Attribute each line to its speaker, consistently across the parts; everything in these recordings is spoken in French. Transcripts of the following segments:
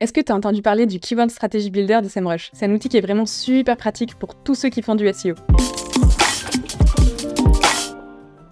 Speaker 1: Est-ce que tu as entendu parler du Keyword Strategy Builder de SEMrush? C'est un outil qui est vraiment super pratique pour tous ceux qui font du SEO.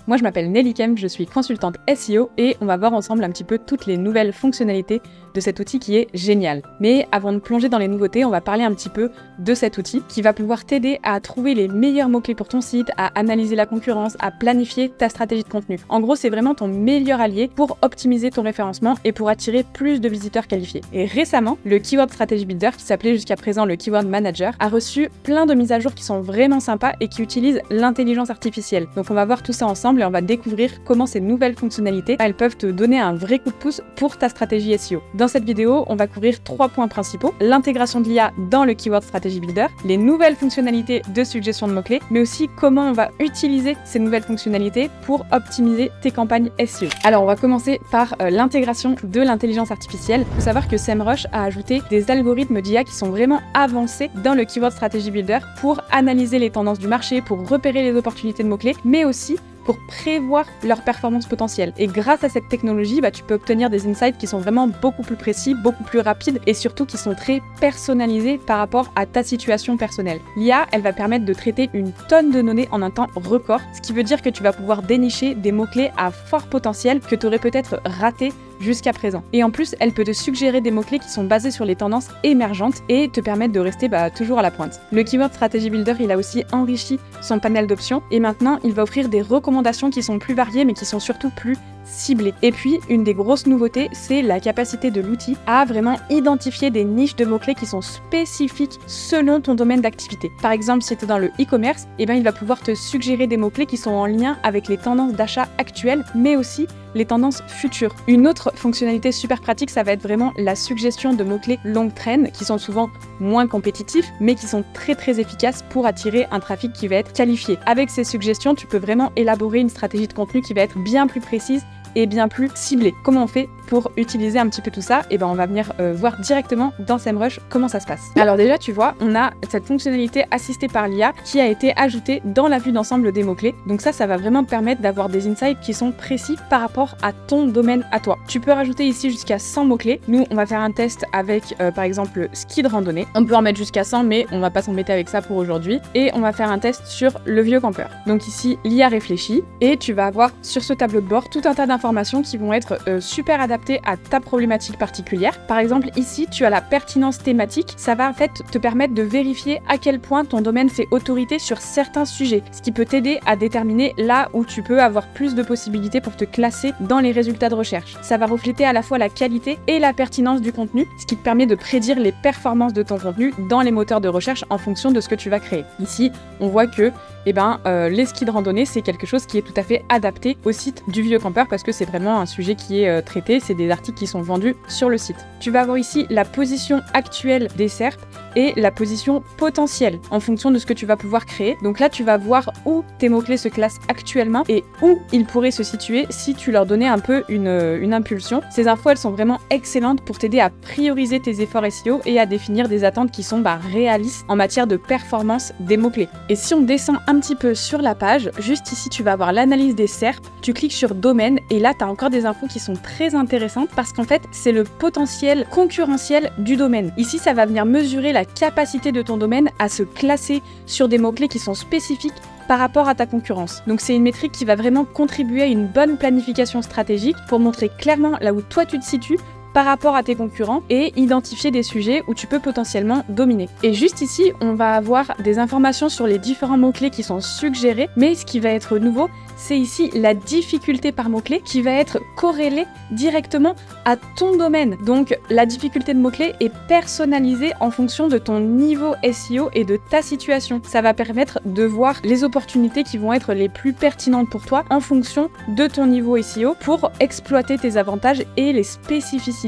Speaker 1: Moi, je m'appelle Nelly Kemp, je suis consultante SEO et on va voir ensemble un petit peu toutes les nouvelles fonctionnalités de cet outil qui est génial. Mais avant de plonger dans les nouveautés, on va parler un petit peu de cet outil qui va pouvoir t'aider à trouver les meilleurs mots-clés pour ton site, à analyser la concurrence, à planifier ta stratégie de contenu. En gros, c'est vraiment ton meilleur allié pour optimiser ton référencement et pour attirer plus de visiteurs qualifiés. Et récemment, le Keyword Strategy Builder, qui s'appelait jusqu'à présent le Keyword Manager, a reçu plein de mises à jour qui sont vraiment sympas et qui utilisent l'intelligence artificielle. Donc on va voir tout ça ensemble et on va découvrir comment ces nouvelles fonctionnalités, elles peuvent te donner un vrai coup de pouce pour ta stratégie SEO. Dans cette vidéo, on va couvrir 3 points principaux: l'intégration de l'IA dans le Keyword Strategy Builder, les nouvelles fonctionnalités de suggestion de mots-clés, mais aussi comment on va utiliser ces nouvelles fonctionnalités pour optimiser tes campagnes SEO. Alors on va commencer par l'intégration de l'intelligence artificielle. Il faut savoir que SEMrush a ajouté des algorithmes d'IA qui sont vraiment avancés dans le Keyword Strategy Builder pour analyser les tendances du marché, pour repérer les opportunités de mots-clés, mais aussi pour prévoir leur performance potentielle. Et grâce à cette technologie, tu peux obtenir des insights qui sont vraiment beaucoup plus précis, beaucoup plus rapides et surtout qui sont très personnalisés par rapport à ta situation personnelle. L'IA, elle va permettre de traiter une tonne de données en un temps record, ce qui veut dire que tu vas pouvoir dénicher des mots-clés à fort potentiel que tu aurais peut-être raté jusqu'à présent. Et en plus, elle peut te suggérer des mots-clés qui sont basés sur les tendances émergentes et te permettre de rester toujours à la pointe. Le Keyword Strategy Builder, il a aussi enrichi son panel d'options et maintenant, il va offrir des recommandations qui sont plus variées mais qui sont surtout plus ciblées. Et puis, une des grosses nouveautés, c'est la capacité de l'outil à vraiment identifier des niches de mots-clés qui sont spécifiques selon ton domaine d'activité. Par exemple, si tu es dans le e-commerce, il va pouvoir te suggérer des mots-clés qui sont en lien avec les tendances d'achat actuelles, mais aussi les tendances futures. Une autre fonctionnalité super pratique, ça va être vraiment la suggestion de mots-clés long train, qui sont souvent moins compétitifs, mais qui sont très efficaces pour attirer un trafic qui va être qualifié. Avec ces suggestions, tu peux vraiment élaborer une stratégie de contenu qui va être bien plus précise et bien plus ciblée. Comment on fait pour utiliser un petit peu tout ça? On va venir voir directement dans SEMrush comment ça se passe. Alors déjà, tu vois, on a cette fonctionnalité assistée par l'IA qui a été ajoutée dans la vue d'ensemble des mots-clés. Donc ça va vraiment te permettre d'avoir des insights qui sont précis par rapport à ton domaine à toi. Tu peux rajouter ici jusqu'à 100 mots-clés. Nous, on va faire un test avec, par exemple, ski de randonnée. On peut en mettre jusqu'à 100, mais on va pas s'embêter avec ça pour aujourd'hui. Et on va faire un test sur le vieux campeur. Donc ici, l'IA réfléchit et tu vas avoir sur ce tableau de bord tout un tas d'informations qui vont être super adaptées à ta problématique particulière. Par exemple, ici, tu as la pertinence thématique. Ça va en fait te permettre de vérifier à quel point ton domaine fait autorité sur certains sujets, ce qui peut t'aider à déterminer là où tu peux avoir plus de possibilités pour te classer dans les résultats de recherche. Ça va refléter à la fois la qualité et la pertinence du contenu, ce qui te permet de prédire les performances de ton contenu dans les moteurs de recherche en fonction de ce que tu vas créer. Ici, on voit que les skis de randonnée, c'est quelque chose qui est tout à fait adapté au site du vieux campeur parce que c'est vraiment un sujet qui est traité, c'est des articles qui sont vendus sur le site. Tu vas avoir ici la position actuelle des SERP et la position potentielle en fonction de ce que tu vas pouvoir créer. Donc là, tu vas voir où tes mots-clés se classent actuellement et où ils pourraient se situer si tu leur donnais un peu une impulsion. Ces infos, elles sont vraiment excellentes pour t'aider à prioriser tes efforts SEO et à définir des attentes qui sont réalistes en matière de performance des mots-clés. Et si on descend un petit peu sur la page, juste ici, tu vas avoir l'analyse des SERP, tu cliques sur domaine et là, tu as encore des infos qui sont très intéressantes parce qu'en fait, c'est le potentiel concurrentiel du domaine. Ici, ça va venir mesurer la capacité de ton domaine à se classer sur des mots-clés qui sont spécifiques par rapport à ta concurrence. Donc c'est une métrique qui va vraiment contribuer à une bonne planification stratégique pour montrer clairement là où toi tu te situes par rapport à tes concurrents et identifier des sujets où tu peux potentiellement dominer. Et juste ici, on va avoir des informations sur les différents mots-clés qui sont suggérés, mais ce qui va être nouveau, c'est ici la difficulté par mot-clé qui va être corrélée directement à ton domaine. Donc la difficulté de mots-clés est personnalisée en fonction de ton niveau SEO et de ta situation. Ça va permettre de voir les opportunités qui vont être les plus pertinentes pour toi en fonction de ton niveau SEO pour exploiter tes avantages et les spécificités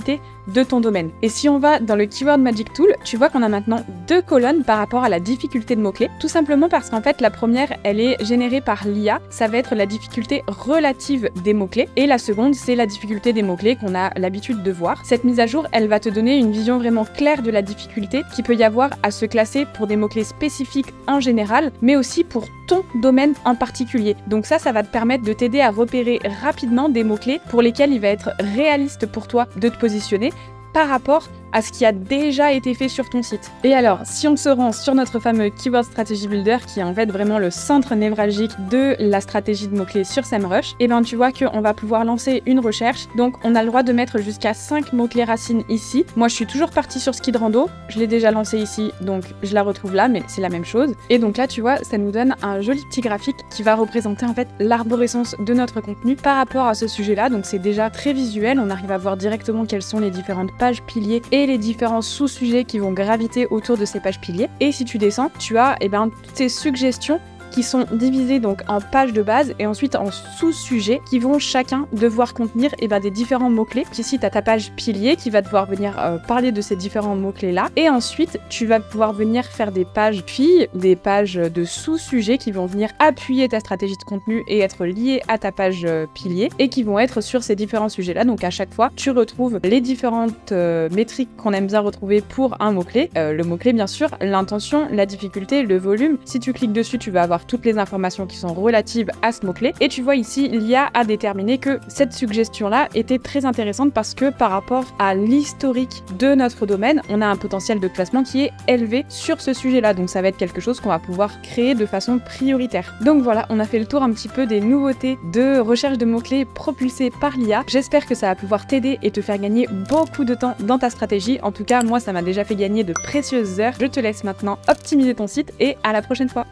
Speaker 1: de ton domaine. Et si on va dans le Keyword Magic Tool, tu vois qu'on a maintenant 2 colonnes par rapport à la difficulté de mots-clés, tout simplement parce qu'en fait la première, elle est générée par l'IA, ça va être la difficulté relative des mots-clés, et la seconde, c'est la difficulté des mots-clés qu'on a l'habitude de voir. Cette mise à jour, elle va te donner une vision vraiment claire de la difficulté qu'il peut y avoir à se classer pour des mots-clés spécifiques en général, mais aussi pour ton domaine en particulier. Donc ça va te permettre de t'aider à repérer rapidement des mots-clés pour lesquels il va être réaliste pour toi de te positionner par rapport à ce qui a déjà été fait sur ton site. Et alors, si on se rend sur notre fameux Keyword Strategy Builder, qui est en fait vraiment le centre névralgique de la stratégie de mots-clés sur SEMrush, et ben tu vois qu'on va pouvoir lancer une recherche. Donc on a le droit de mettre jusqu'à 5 mots-clés racines ici. Moi je suis toujours partie sur ski de rando, je l'ai déjà lancé ici, donc je la retrouve là, mais c'est la même chose. Et donc là tu vois, ça nous donne un joli petit graphique qui va représenter en fait l'arborescence de notre contenu par rapport à ce sujet-là. Donc c'est déjà très visuel, on arrive à voir directement quelles sont les différentes pages piliers et les différents sous-sujets qui vont graviter autour de ces pages piliers. Et si tu descends, tu as toutes ces suggestions qui sont divisés donc en pages de base et ensuite en sous-sujets qui vont chacun devoir contenir des différents mots-clés. Ici, tu as ta page pilier qui va devoir venir parler de ces différents mots-clés-là. Et ensuite, tu vas pouvoir venir faire des pages, puis des pages de sous-sujets qui vont venir appuyer ta stratégie de contenu et être liées à ta page pilier et qui vont être sur ces différents sujets-là. Donc à chaque fois, tu retrouves les différentes métriques qu'on aime bien retrouver pour un mot-clé. Le mot-clé, bien sûr, l'intention, la difficulté, le volume. Si tu cliques dessus, tu vas avoir toutes les informations qui sont relatives à ce mot-clé. Et tu vois ici, l'IA a déterminé que cette suggestion-là était très intéressante parce que par rapport à l'historique de notre domaine, on a un potentiel de classement qui est élevé sur ce sujet-là. Donc ça va être quelque chose qu'on va pouvoir créer de façon prioritaire. Donc voilà, on a fait le tour un petit peu des nouveautés de recherche de mots-clés propulsées par l'IA. J'espère que ça va pouvoir t'aider et te faire gagner beaucoup de temps dans ta stratégie. En tout cas, moi, ça m'a déjà fait gagner de précieuses heures. Je te laisse maintenant optimiser ton site et à la prochaine fois.